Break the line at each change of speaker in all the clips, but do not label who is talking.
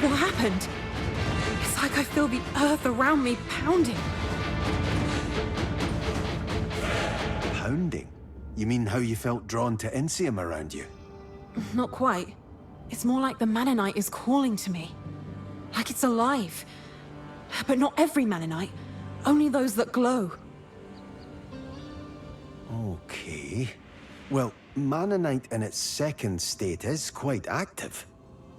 What happened? It's like I feel the earth around me pounding.
Pounding? You mean how you felt drawn to Insium around you?
Not quite. It's more like the Mannanite is calling to me. Like it's alive. But not every Mannanite. Only those that glow.
Okay. Well, Mannanite in its second state is quite active.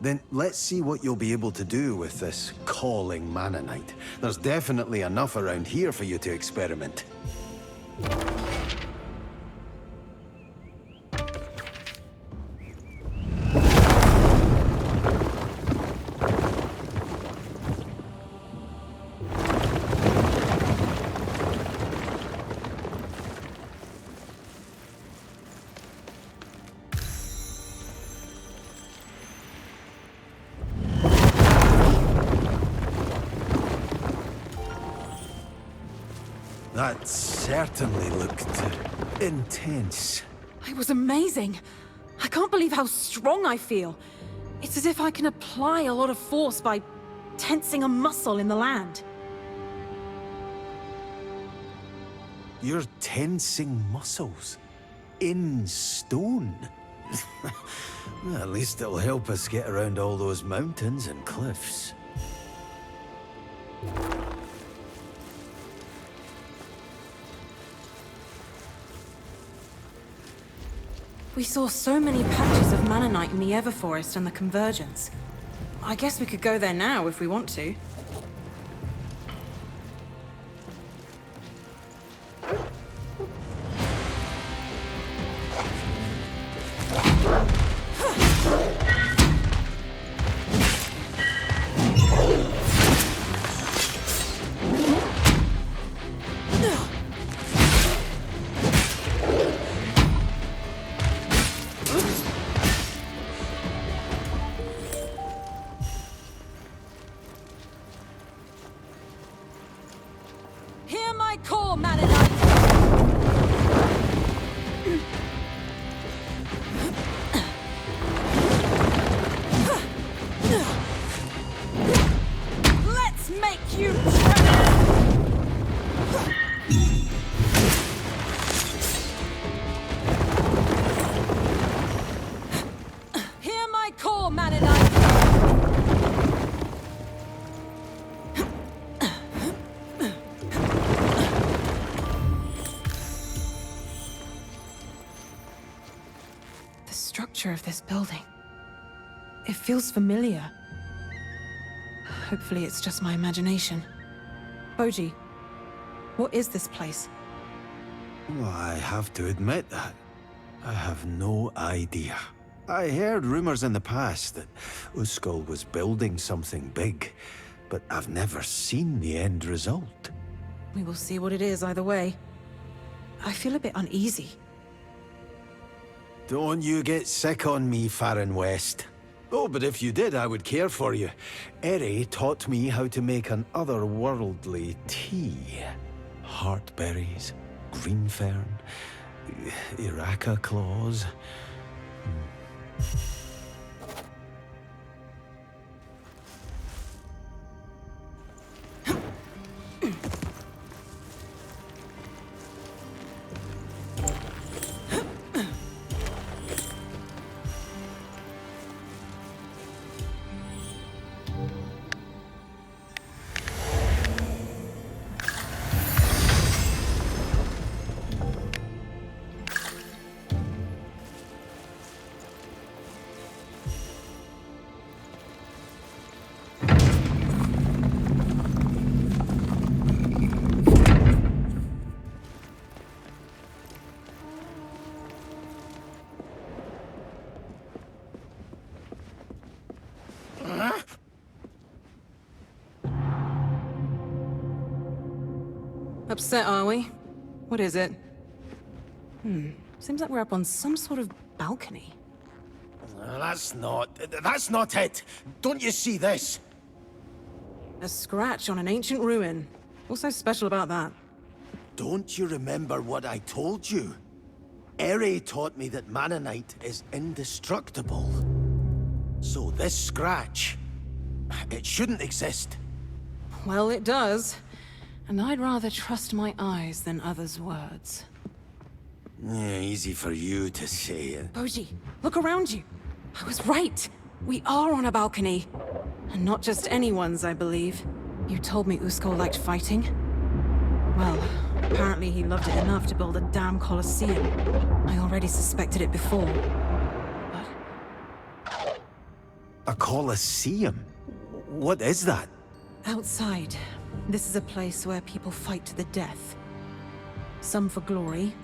Then let's see what you'll be able to do with this calling Mannanite. There's definitely enough around here for you to experiment. That certainly looked intense.
It was amazing. I can't believe how strong I feel. It's as if I can apply a lot of force by tensing a muscle in the land.
You're tensing muscles. In stone. At least it'll help us get around all those mountains and cliffs.
We saw so many patches of Mannanite in the Everforest and the Convergence. I guess we could go there now if we want to. Hear my call, Mannanite! Let's make you tremble! Hear my call, Mannanite! The structure of this building. It feels familiar. Hopefully it's just my imagination. Boji, what is this place?
Well, I have to admit that. I have no idea. I heard rumors in the past that Uskal was building something big, but I've never seen the end result.
We will see what it is either way. I feel a bit uneasy.
Don't you get sick on me, Farron West. Oh, but if you did, I would care for you. Eri taught me how to make an otherworldly tea. Heartberries, green fern, Iraka claws.
Upset, are we? What is it? Seems like we're up on some sort of balcony.
That's not it. Don't you see this?
A scratch on an ancient ruin. What's so special about that?
Don't you remember what I told you? Eri taught me that Mannanite is indestructible. So this scratch It shouldn't exist.
Well, it does. And I'd rather trust my eyes than others' words.
Yeah, easy for you to say.
Boji, look around you. I was right. We are on a balcony. And not just anyone's, I believe. You told me Usko liked fighting. Well, apparently he loved it enough to build a damn Colosseum. I already suspected it before. But
A Colosseum? What is that?
outside, this is a place where people fight to the death. Some for glory,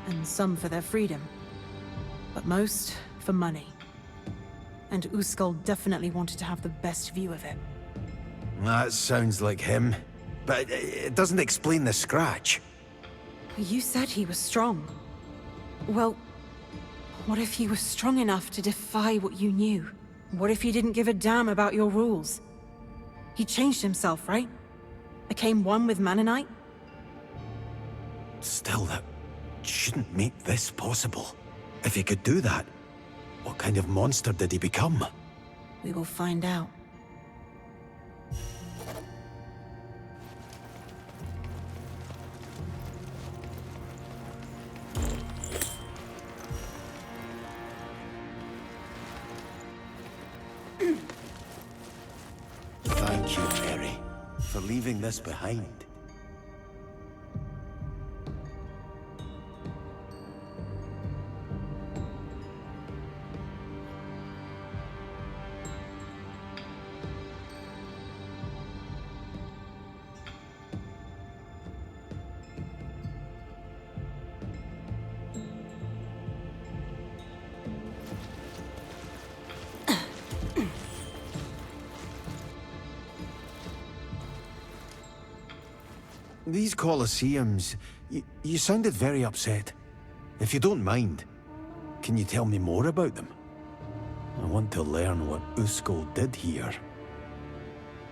and some for their freedom. But most for money. And Uskal definitely wanted to have the best view of it.
That sounds like him. But it doesn't explain the scratch.
You said he was strong. Well, what if he was strong enough to defy what you knew? What if he didn't give a damn about your rules? He changed himself, right? Became one with Mannonite?
Still, that shouldn't make this possible. If he could do that, what kind of monster did he become?
We will find out.
Thank you, Mary, for leaving this behind. These Colosseums, you sounded very upset. If you don't mind, can you tell me more about them? I want to learn what Usko did here.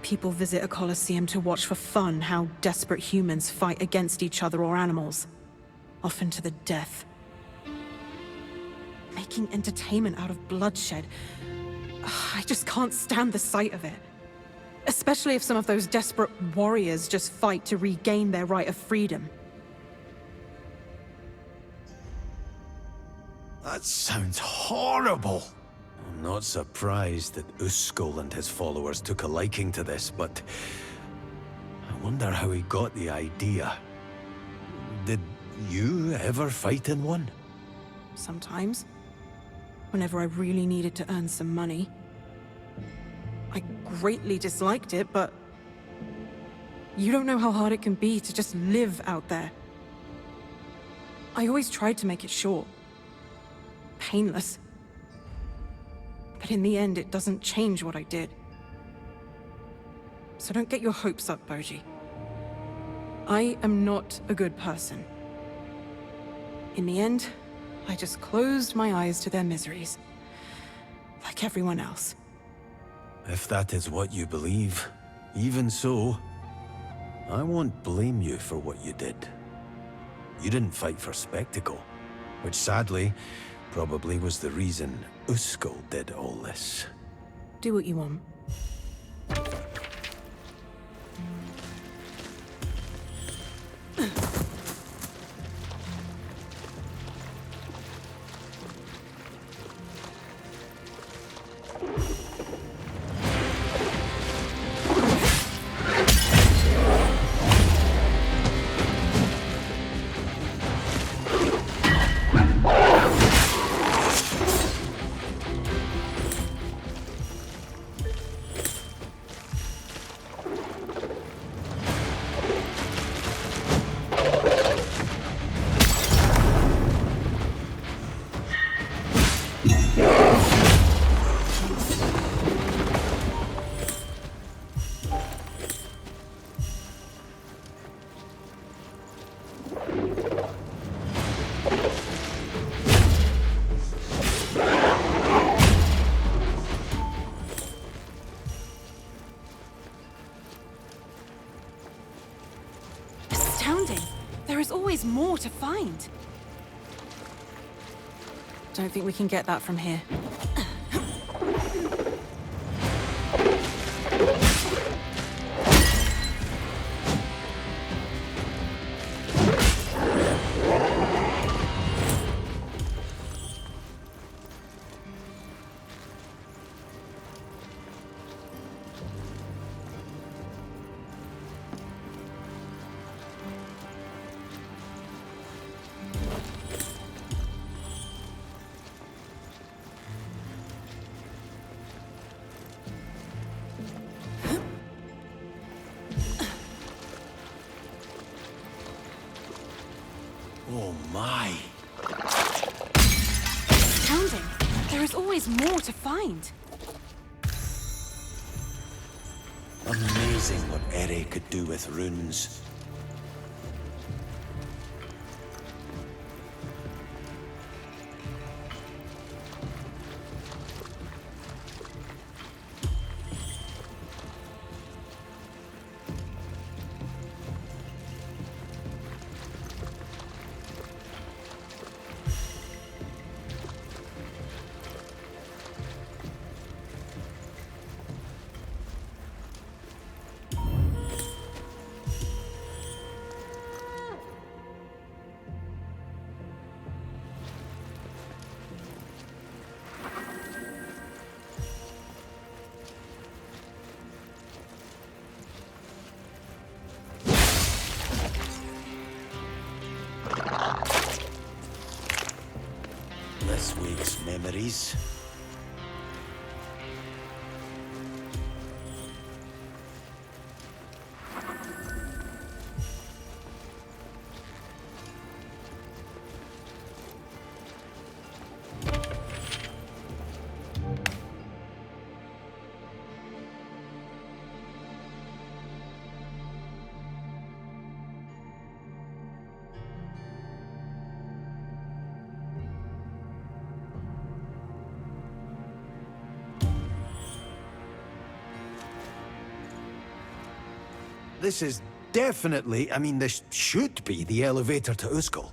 People visit a Colosseum to watch for fun how desperate humans fight against each other or animals. Often to the death. Making entertainment out of bloodshed. I just can't stand the sight of it. Especially if some of those desperate warriors just fight to regain their right of freedom.
That sounds horrible! I'm not surprised that Uskol and his followers took a liking to this, but I wonder how he got the idea. Did you ever fight in one?
Sometimes. Whenever I really needed to earn some money. I greatly disliked it, but you don't know how hard it can be to just live out there. I always tried to make it short. Painless. But in the end, it doesn't change what I did. So don't get your hopes up, Boji. I am not a good person. In the end, I just closed my eyes to their miseries. Like everyone else.
If that is what you believe, even so, I won't blame you for what you did. You didn't fight for spectacle, which sadly, probably was the reason Usko did all this.
Do what you want. Astounding. There is always more to find. Don't think we can get that from here.
Oh my.
Astounding. There is always more to find.
Amazing what Ere could do with runes. This wakes memories. This is definitely, this should be the elevator to Uskal.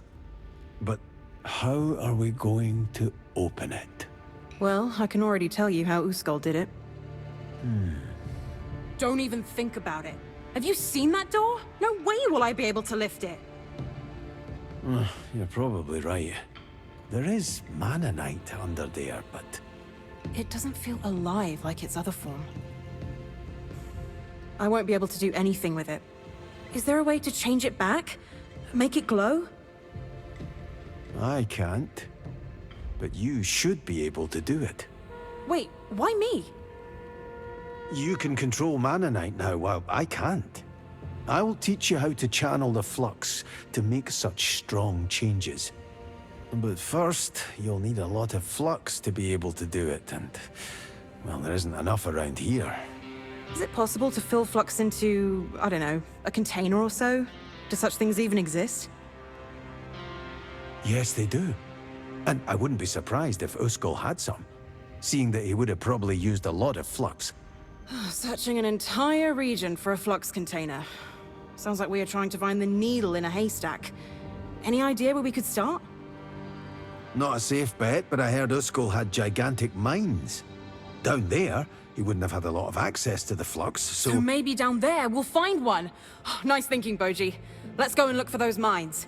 But how are we going to open it?
Well, I can already tell you how Uskal did it. Don't even think about it. Have you seen that door? No way will I be able to lift it.
You're probably right. There is Manonite under there, but...
It doesn't feel alive like its other form. I won't be able to do anything with it. Is there a way to change it back? Make it glow?
I can't. But you should be able to do it.
Wait, why me?
You can control Manonite now, while I can't. I will teach you how to channel the flux to make such strong changes. But first, you'll need a lot of flux to be able to do it, and... well, there isn't enough around here.
Is it possible to fill flux into, I don't know, a container or so? Do such things even exist?
Yes, they do. And I wouldn't be surprised if Uskal had some, seeing that he would have probably used a lot of flux.
Searching an entire region for a flux container. Sounds like we are trying to find the needle in a haystack. Any idea where we could start?
Not a safe bet, but I heard Uskal had gigantic mines. Down there, he wouldn't have had a lot of access to the flux, so...
So maybe down there we'll find one. Nice thinking, Boji. Let's go and look for those mines.